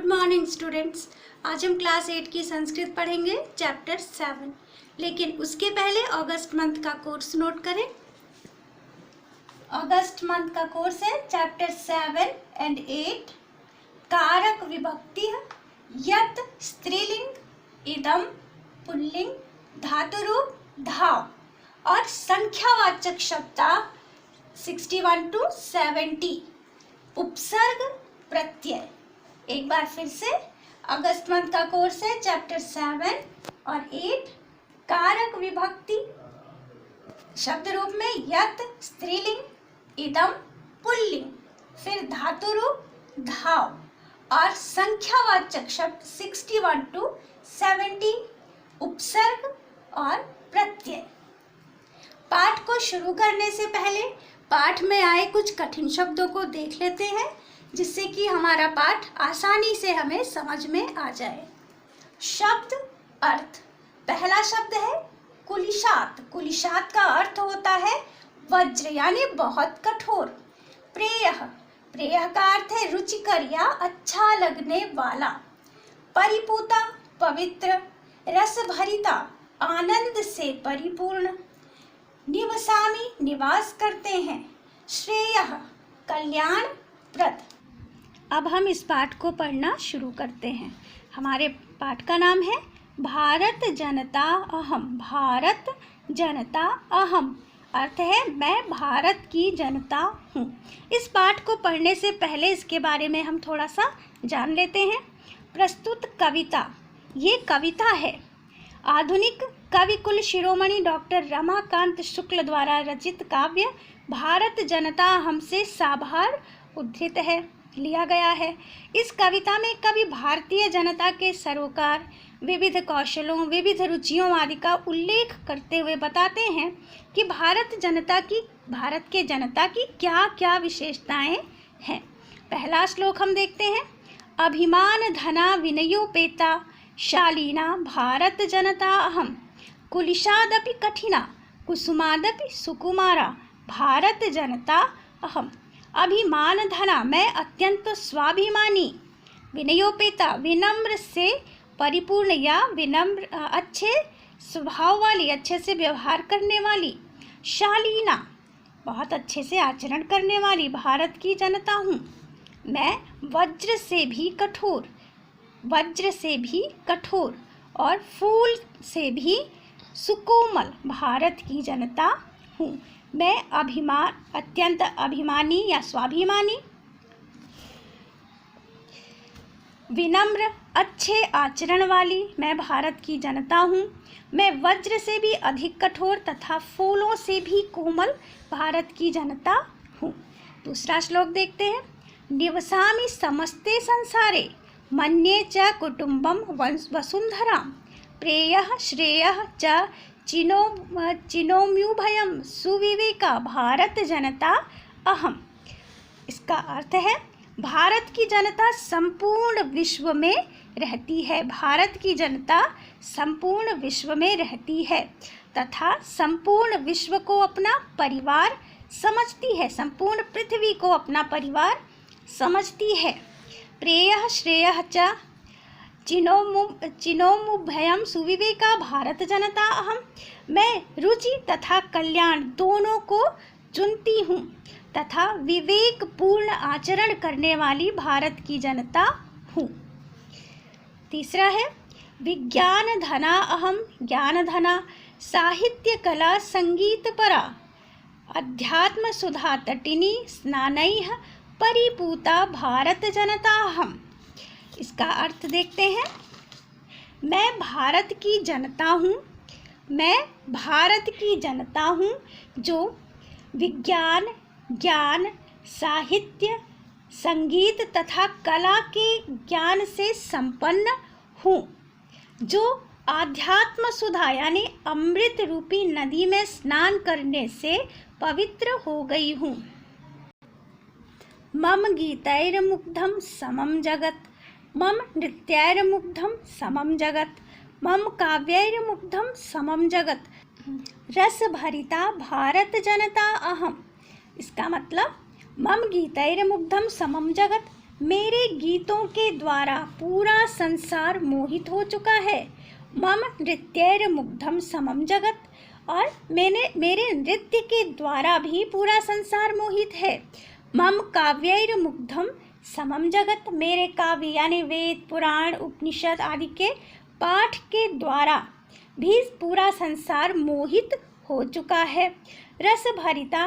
Good morning students. आज हम class 8 की संस्कृत पढ़ेंगे चैप्टर 7। लेकिन उसके पहले अगस्त मंथ का कोर्स नोट करें। अगस्त मंथ का कोर्स है चैप्टर 7 एंड 8। कारक विभक्ति यत स्त्रीलिंग इदम पुल्लिंग धातुरूप धाव और संख्यावाचक शब्द 61 to 70 उपसर्ग प्रत्यय। एक बार फिर से अगस्त मंथ का कोर्स है चैप्टर 7 और 8। कारक विभक्ति शब्द रूप में यत स्त्रीलिंग इदम पुल्लिंग, फिर धातु रूप धाव और संख्यावाचक शब्द 61 to 70 उपसर्ग और प्रत्यय। पाठ को शुरू करने से पहले पाठ में आए कुछ कठिन शब्दों को देख लेते हैं, जिससे कि हमारा पाठ आसानी से हमें समझ में आ जाए। शब्द अर्थ। पहला शब्द है कुलिशात। कुलिशात का अर्थ होता है वज्र यानी बहुत कठोर। प्रेयः। प्रेयः का अर्थ है रुचिकर या अच्छा लगने वाला। परिपूता पवित्र। रस भरिता आनंद से परिपूर्ण। निवसामि निवास करते हैं। श्रेयः कल्याणप्रद। अब हम इस पाठ को पढ़ना शुरू करते हैं। हमारे पाठ का नाम है भारत जनता अहम। भारत जनता अहम अर्थ है मैं भारत की जनता हूँ। इस पाठ को पढ़ने से पहले इसके बारे में हम थोड़ा सा जान लेते हैं। प्रस्तुत कविता, ये कविता है। आधुनिक कविकुल शिरोमणि डॉक्टर रमाकांत शुक्ल द्वारा रचित काव्य भारत जनता हमसे साभार उद्धृत है, लिया गया है। इस कविता में कवि भारतीय जनता के सरोकार, विविध कौशलों, विविध रुचियों आदि का उल्लेख करते हुए बताते हैं कि भारत के जनता की क्या क्या विशेषताएं हैं। पहला श्लोक हम देखते हैं। अभिमान धना विनयोपेता शालीना भारत जनता अहम। कुलिशादपि कठिना कुसुमादपि सुकुमारा भारत जनता अहम। अभिमान धना मैं अत्यंत स्वाभिमानी। विनयोपेता विनम्र से परिपूर्ण या विनम्र अच्छे स्वभाव वाली, अच्छे से व्यवहार करने वाली। शालीना बहुत अच्छे से आचरण करने वाली भारत की जनता हूँ। मैं वज्र से भी कठोर, वज्र से भी कठोर और फूल से भी सुकोमल भारत की जनता हूँ। मैं अत्यंत अभिमानी या स्वाभिमानी, विनम्र अच्छे आचरण वाली मैं भारत की जनता हूँ। मैं वज्र से भी अधिक कठोर तथा फूलों से भी कोमल भारत की जनता हूँ। दूसरा श्लोक देखते हैं। निवसामि समस्ते संसारे मन्ये च कुटुम्बम वसुंधराम। प्रेयः श्रेयः च चिनोम्युभयम सुविवेका भारत जनता अहम। इसका अर्थ है भारत की जनता संपूर्ण विश्व में रहती है। भारत की जनता संपूर्ण विश्व में रहती है तथा संपूर्ण विश्व को अपना परिवार समझती है, संपूर्ण पृथ्वी को अपना परिवार समझती है। प्रेयः श्रेयः च चिनोमुभयम सुविवेका भारत जनता अहम। मैं रुचि तथा कल्याण दोनों को चुनती हूँ तथा विवेक पूर्ण आचरण करने वाली भारत की जनता हूँ। तीसरा है विज्ञान धना अहम। ज्ञान धना साहित्य कला संगीत परा। अध्यात्म सुधा तटिनी स्नानैः परिपूता भारत जनता अहम। इसका अर्थ देखते हैं। मैं भारत की जनता हूँ, मैं भारत की जनता हूँ जो विज्ञान, ज्ञान, साहित्य, संगीत तथा कला के ज्ञान से संपन्न हूँ, जो आध्यात्म सुधा यानी अमृत रूपी नदी में स्नान करने से पवित्र हो गई हूँ। मम गीतैर्मुग्धं समं जगत्, मम नृत्याैर्मुग्धं समं जगत्, मम काव्यैर्मुग्धं समं जगत्। रस भरिता भारत जनता अहम। इसका मतलब मम गीतैर्मुग्धं समं जगत्, मेरे गीतों के द्वारा पूरा संसार मोहित हो चुका है। मम नृत्यैर मुग्धम समम जगत, और मेरे नृत्य के द्वारा भी पूरा संसार मोहित है। मम काव्यैर मुग्धम समम जगत, मेरे काव्य यानी वेद पुराण उपनिषद आदि के पाठ के द्वारा भी पूरा संसार मोहित हो चुका है। रस भरिता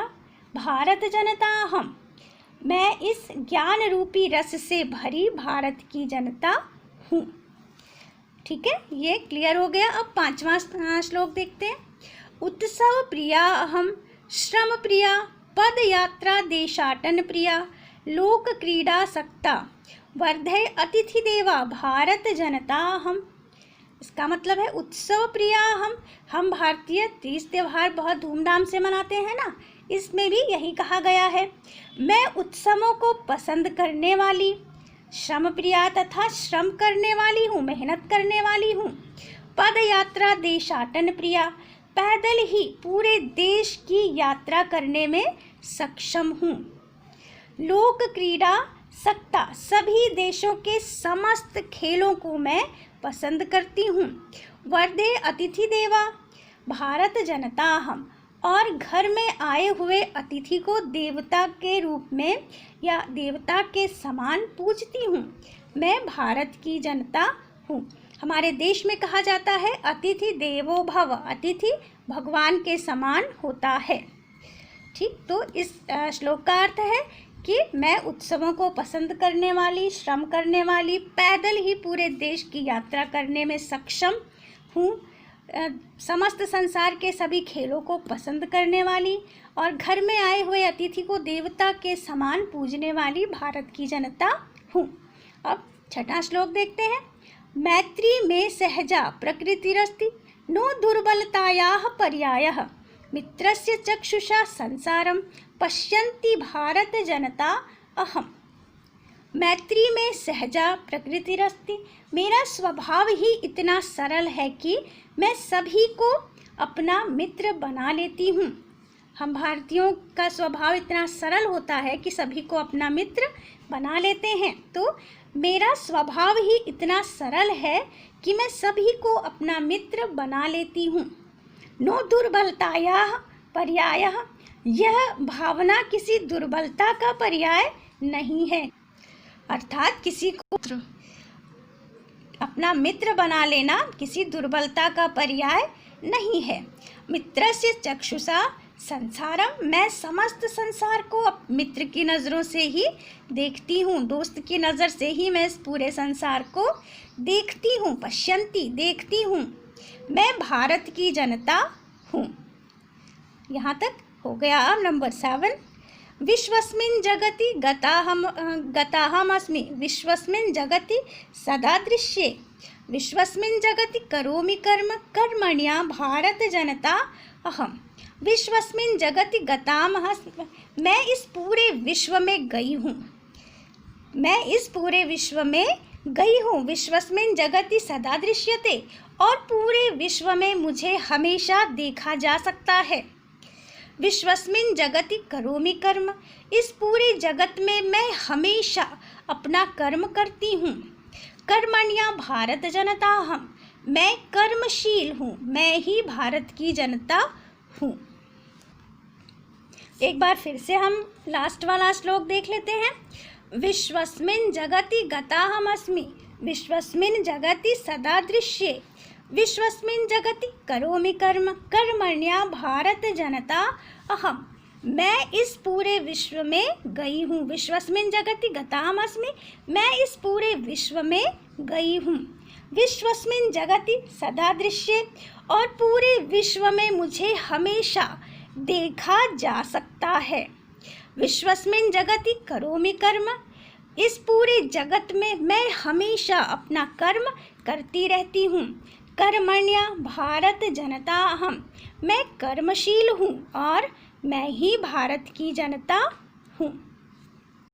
भारत जनता हम, मैं इस ज्ञान रूपी रस से भरी भारत की जनता हूँ। ठीक है, ये क्लियर हो गया। अब 5वां श्लोक देखते हैं। उत्सव प्रिया अहम श्रम प्रिया पद यात्रा देशाटन प्रिया लोक क्रीडा सक्ता वर्धय अतिथि देवा भारत जनता हम। इसका मतलब है उत्सव प्रिया हम भारतीय तीज त्योहार बहुत धूमधाम से मनाते हैं ना, इसमें भी यही कहा गया है। मैं उत्सवों को पसंद करने वाली, श्रम प्रिया तथा श्रम करने वाली हूँ, मेहनत करने वाली हूँ। पद यात्रा देशाटन प्रिया, पैदल ही पूरे देश की यात्रा करने में सक्षम हूँ। लोक क्रीडा सक्ता, सभी देशों के समस्त खेलों को मैं पसंद करती हूँ। वर्धे अतिथि देवा भारत जनता हम, और घर में आए हुए अतिथि को देवता के रूप में या देवता के समान पूजती हूँ। मैं भारत की जनता हूँ। हमारे देश में कहा जाता है अतिथि देवो भव, अतिथि भगवान के समान होता है। ठीक, तो इस श्लोक का अर्थ है कि मैं उत्सवों को पसंद करने वाली, श्रम करने वाली, पैदल ही पूरे देश की यात्रा करने में सक्षम हूँ, समस्त संसार के सभी खेलों को पसंद करने वाली और घर में आए हुए अतिथि को देवता के समान पूजने वाली भारत की जनता हूँ। अब 6वां श्लोक देखते हैं। मैत्री में सहजा प्रकृतिरस्ति नो दुर्बलतायाः पर्यायः मित्रस्य चक्षुषा संसारम पश्यन्ति भारत जनता अहम। मैत्री में सहजा प्रकृतिरस्ति, मेरा स्वभाव ही इतना सरल है कि मैं सभी को अपना मित्र बना लेती हूँ। हम भारतीयों का स्वभाव इतना सरल होता है कि सभी को अपना मित्र बना लेते हैं। तो मेरा स्वभाव ही इतना सरल है कि मैं सभी को अपना मित्र बना लेती हूँ। नो दुर्बलतायाः पर्यायः, यह भावना किसी दुर्बलता का पर्याय नहीं है, अर्थात किसी को अपना मित्र बना लेना किसी दुर्बलता का पर्याय नहीं है। मित्रस्य चक्षुषा संसारम, मैं समस्त संसार को मित्र की नज़रों से ही देखती हूँ, दोस्त की नज़र से ही मैं इस पूरे संसार को देखती हूँ। पश्यन्ति, देखती हूँ। मैं भारत की जनता हूँ। यहाँ तक हो गया। अब नंबर 7, विश्वस्मिन् जगति गताहमस्मि विश्वस्मिन् जगति सदा दृश्ये विश्वस्मिन् जगति करोमि कर्म कर्मण्या भारत जनता अहम। विश्वस्मिन् जगति गताहमस्मि, मैं इस पूरे विश्व में गई हूँ, मैं इस पूरे विश्व में गई हूँ। विश्वस्मिन् जगति सदा दृश्यते, और पूरे विश्व में मुझे हमेशा देखा जा सकता है। विश्वस्मिन् जगति करोमि कर्म, इस पूरे जगत में मैं हमेशा अपना कर्म करती हूँ। कर्मण्या भारत जनता हम, मैं कर्मशील हूँ, मैं ही भारत की जनता हूँ। एक बार फिर से हम लास्ट वाला श्लोक देख लेते हैं। विश्वस्मिन् जगति गताहमस्मि विश्वस्मिन् जगति सदा दृश्ये विश्वस्मिन् जगति करोमि कर्म कर्मण्या भारत जनता अहम। मैं इस पूरे विश्व में गई हूँ। विश्वस्मिन् जगति गताहमस्मि, मैं इस पूरे विश्व में गई हूँ। विश्वस्मिन् जगति सदा दृश्ये, और पूरे विश्व में मुझे हमेशा देखा जा सकता है। विश्वस्मिन् जगति करोमि कर्म, इस पूरे जगत में मैं हमेशा अपना कर्म करती रहती हूँ। कर्मण्या भारत जनता अहम, मैं कर्मशील हूँ और मैं ही भारत की जनता हूँ।